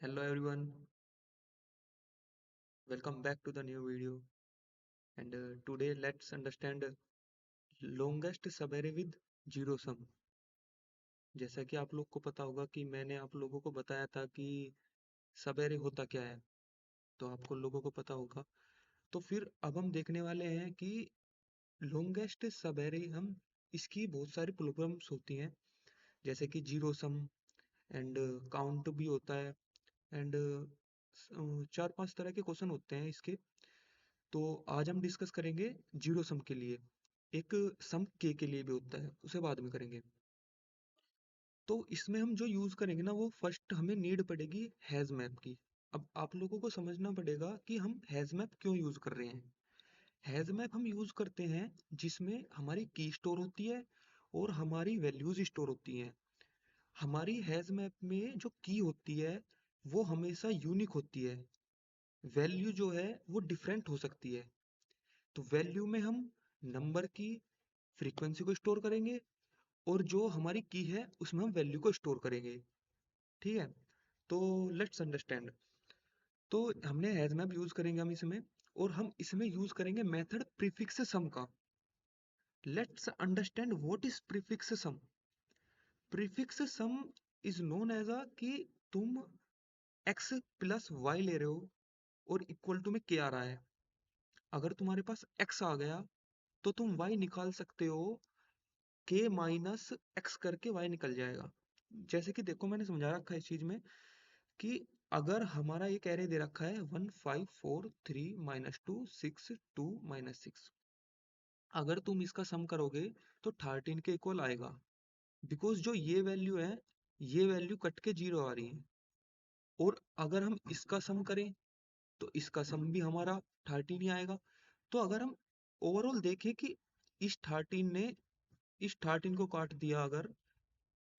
Hello everyone, welcome back to the new video. And today let's understand longest सबेरे with zero sum. जैसा कि आप लोग को पता होगा कि मैंने आप लोगों को बताया था कि सबेरे होता क्या है, तो आपको लोगों को पता होगा। तो फिर अब हम देखने वाले हैं कि लॉन्गेस्ट सबेरे हम इसकी बहुत सारी प्रॉब्लम्स होती हैं, जैसे कि जीरो सम एंड काउंट भी होता है एंड चार पांच तरह के क्वेश्चन होते हैं इसके। तो आज हम डिस्कस करेंगे जीरो सम के लिए। एक सम के लिए भी होता है, उसे बाद में करेंगे। तो इसमें हम जो यूज करेंगे ना, वो फर्स्ट हमें नीड पड़ेगी हैज मैप की। अब आप लोगों को समझना पड़ेगा कि हम हैज मैप क्यों यूज कर रहे हैं। हैज मैप हम यूज करते हैं जिसमें हमारी की स्टोर होती है और हमारी वैल्यूज स्टोर होती हैं। हमारी हैज मैप में जो की होती है वो हमेशा यूनिक होती है। वैल्यू जो है वो डिफरेंट हो सकती है। तो वैल्यू में हम नंबर की फ्रीक्वेंसी को स्टोर करेंगे और जो हमारी की है उसमें हम वैल्यू को स्टोर करेंगे। ठीक है, तो लेट्स अंडरस्टैंड। तो हमने हैज मैप यूज करेंगे हम इसमें, और हम इसमें यूज करेंगे मेथड प्रीफिक्स सम का। Let's understand what is prefix sum. Prefix sum is known as a कि तुम x प्लस y ले रहे हो और इक्वल टू में k आ रहा है। अगर तुम्हारे पास x आ गया तो तुम y निकाल सकते हो, k माइनस एक्स करके y निकल जाएगा। जैसे कि देखो, मैंने समझा रखा है इस चीज में कि अगर हमारा एक एरे दे रखा है 1 5 4 3 -2 6 2 -6, अगर तुम इसका सम करोगे तो 13 के इक्वल आएगा। बिकॉज जो ये वैल्यू है, ये वैल्यू कट के जीरो आ रही है। और अगर हम इसका सम करें तो इसका सम भी हमारा 13 ही आएगा। तो अगर हम ओवरऑल देखें कि इस 13 ने इस 13 को काट दिया अगर,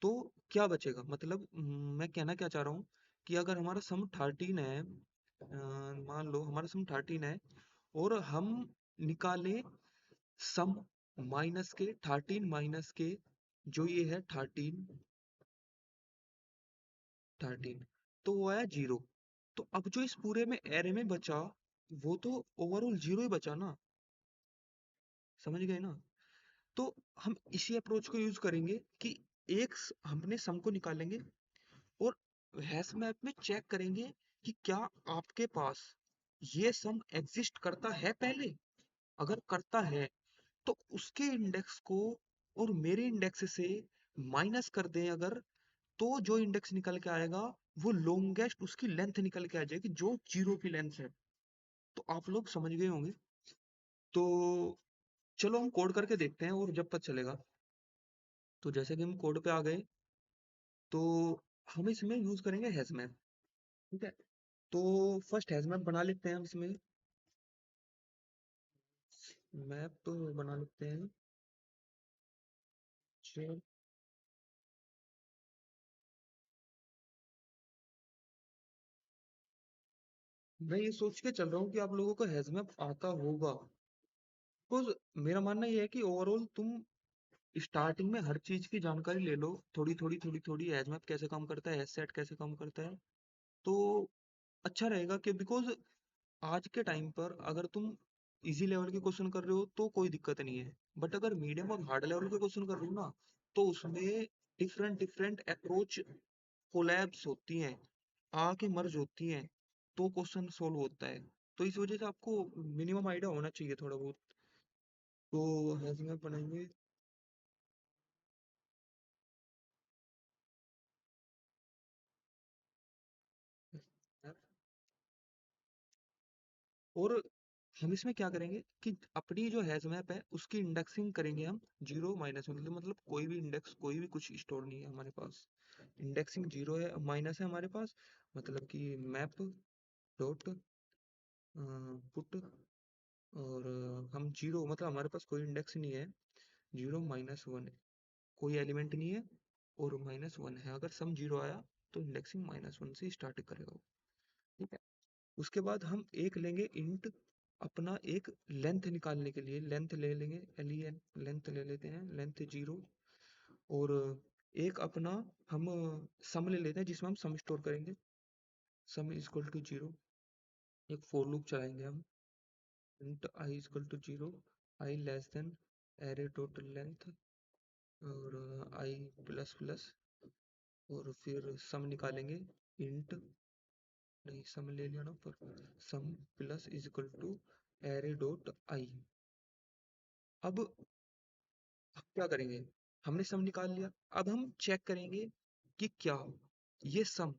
तो क्या बचेगा। मतलब मैं कहना क्या चाह रहा हूँ कि अगर हमारा सम 13 है, मान लो हमारा सम 13 है और हम निकाले सम माइनस के 13 माइनस के, जो ये है 13 तो वो आया जीरो। तो अब जो इस पूरे में एरे में बचा वो तो ओवरऑल जीरो ही बचा ना। समझ गए ना। तो हम इसी अप्रोच को यूज करेंगे कि हमने सम को निकालेंगे और हैश मैप में चेक करेंगे कि क्या आपके पास ये सम एग्जिस्ट करता है पहले। अगर करता है तो उसके इंडेक्स को और मेरे इंडेक्स से माइनस कर दें अगर, तो जो इंडेक्स निकल के आएगा वो लॉन्गेस्ट उसकी लेंथ निकल के आ जाएगी जो जीरो की लेंथ है। तो आप लोग समझ गए होंगे। तो चलो हम कोड करके देखते हैं और जब पता चलेगा। तो जैसे कि हम कोड पे आ गए, तो हम इसमें यूज करेंगे हैश मैप। ठीक है, तो फर्स्ट हैश मैप बना लेते हैं हम इसमें। मैप तो बना लेते हैं। चल, मैं ये सोच के चल रहा हूँ कि आप लोगों को हैश मैप आता होगा। बिकॉज मेरा मानना ये है कि ओवरऑल तुम स्टार्टिंग में हर चीज की जानकारी ले लो, थोड़ी थोड़ी थोड़ी थोड़ी। हैश मैप कैसे काम करता है, हैश सेट कैसे काम करता है, तो अच्छा रहेगा। कि बिकॉज आज के टाइम पर अगर तुम इजी लेवल के क्वेश्चन कर रहे हो तो कोई दिक्कत नहीं है, बट अगर मीडियम और हार्ड लेवल के क्वेश्चन कर रहे हो ना, तो उसमें डिफरेंट डिफरेंट अप्रोच कोलैब्स होती हैं, आके मर्ज होती हैं, तो क्वेश्चन सोल्व होता है। तो इस वजह से आपको मिनिमम आइडिया होना चाहिए थोड़ा बहुत। तो हैश मैप बनाएंगे। और हम इसमें क्या करेंगे कि अपनी जो हैश मैप है उसकी इंडेक्सिंग करेंगे हम जीरो माइनस में। मतलब कोई भी इंडेक्स, कोई भी कुछ स्टोर नहीं है हमारे पास। इंडेक्सिंग जीरो है, माइनस है हमारे पास। मतलब कि मैप डॉट पुट, और हम जीरो, मतलब हमारे पास कोई इंडेक्स नहीं है। जीरो माइनस वन, कोई एलिमेंट नहीं है, और माइनस वन है। अगर सम जीरो आया तो इंडेक्सिंग माइनस वन से स्टार्ट करेगा वो। ठीक है, उसके बाद हम एक लेंगे इंट, अपना एक लेंथ निकालने के लिए लेंथ ले लेंगे, एल लेंथ ले लेते हैं, लेंथ जीरो। और एक अपना हम सम ले लेते हैं जिसमें हम सम स्टोर करेंगे। सम इज इक्वल टू 0, एक फॉर लूप चलाएंगे हम, int I is equal to 0, I less than array total length और आई प्लस प्लस, और फिर सम निकालेंगे, इंट, नहीं सम ले लिया ना पर, sum plus is equal to array dot I. अब हम क्या करेंगे, हमने सम निकाल लिया, अब हम चेक करेंगे कि क्या ये सम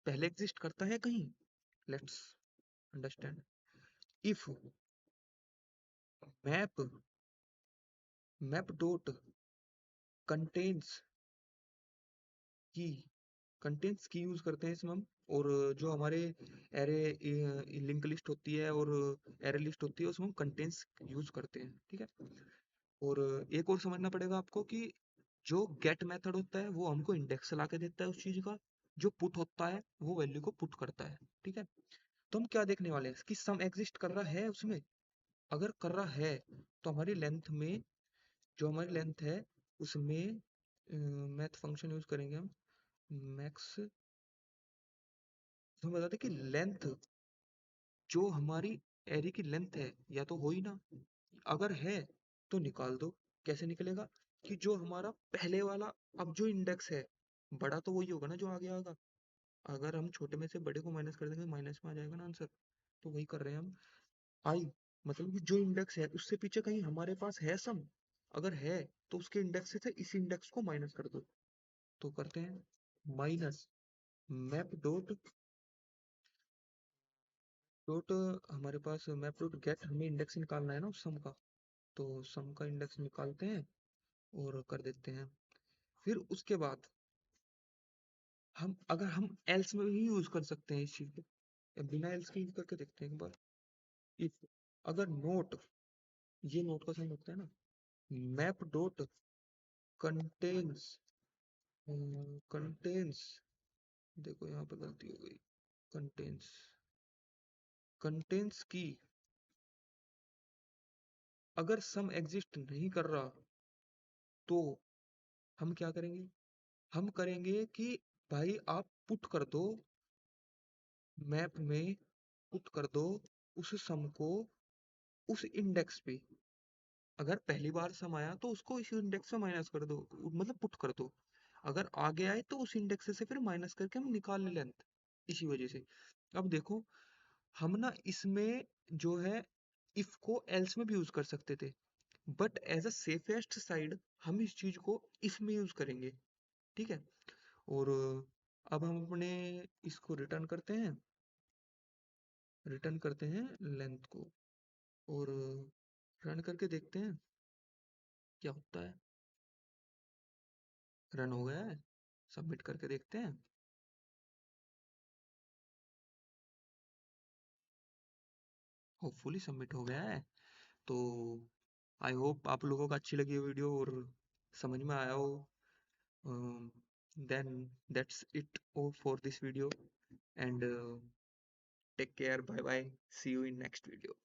पहले एग्जिस्ट करता है कहीं। Let's understand, if map map dot contains की, कंटेंट्स की यूज करते हैं इसमें हम, और जो हमारे एरे लिंक लिस्ट होती है और एरे लिस्ट होती है उसमें हम कंटेंट्स यूज करते हैं, ठीक है। और एक और समझना पड़ेगा आपको कि जो गेट मेथड होता है वो हमको इंडेक्स ला के देता है उस चीज का, जो पुट होता है वो वैल्यू को पुट करता है, ठीक है। तो हम क्या देखने वाले हैं कि सम एग्जिस्ट कर रहा है उसमें, अगर कर रहा है तो हमारी लेंथ में, जो हमारी लेंथ है उसमें मैथ फंक्शन यूज करेंगे हम, मैक्स, तो हम बताते हैं कि लेंथ, जो हमारी एरे की लेंथ है या तो हो ही ना, अगर है तो निकाल दो। कैसे निकलेगा कि जो हमारा पहले वाला, अब जो इंडेक्स है बड़ा तो वही होगा ना जो आगे आएगा, अगर हम छोटे में से बड़े को माइनस कर देंगे माइनस में आ जाएगा ना आंसर, तो वही कर रहे हैं हम। आई मतलब कि जो इंडेक्स है उससे पीछे कहीं हमारे पास है सम, अगर है तो उसके इंडेक्स से इस इंडेक्स को माइनस कर दो। तो करते हैं माइनस मैप डॉट डॉट, हमारे पास मैप डॉट गेट, हमें इंडेक्स निकालना है ना उस सम का, तो सम का इंडेक्स निकालते हैं और कर देते हैं। फिर उसके बाद हम, अगर हम एल्स में भी यूज कर सकते हैं इस चीज को, या बिना एल्स के यूज करके देखते हैं एक बार। इफ, अगर नोट, ये नोट का साइन होता है ना, मैप डॉट कंटेन्स, कंटेन्स, देखो यहाँ पे गलती हो गई, कंटेन्स, कंटेन्स की, अगर सम एग्जिस्ट नहीं कर रहा तो हम क्या करेंगे, हम करेंगे कि भाई आप पुट कर दो, मैप में पुट कर दो उस सम को उस इंडेक्स पे, अगर पहली बार सम आया तो उसको इस इंडेक्स से माइनस कर दो, मतलब पुट कर दो, अगर आगे आए तो उस इंडेक्स से फिर माइनस करके हम निकाल ले लेंथ, इसी वजह से। अब देखो, हम ना इसमें जो है इफ को एल्स में भी यूज कर सकते थे, but as a safest side हम इस चीज को इफ में यूज करेंगे, ठीक है। और अब हम अपने इसको रिटर्न करते हैं लेंथ को, और रन करके देखते हैं क्या होता है। रन हो गया है, सबमिट करके देखते हैं। होपफुली सबमिट हो गया है। तो आई होप आप लोगों को अच्छी लगी वीडियो और समझ में आया हो। Then that's it for this video, and take care, bye bye, see you in next video.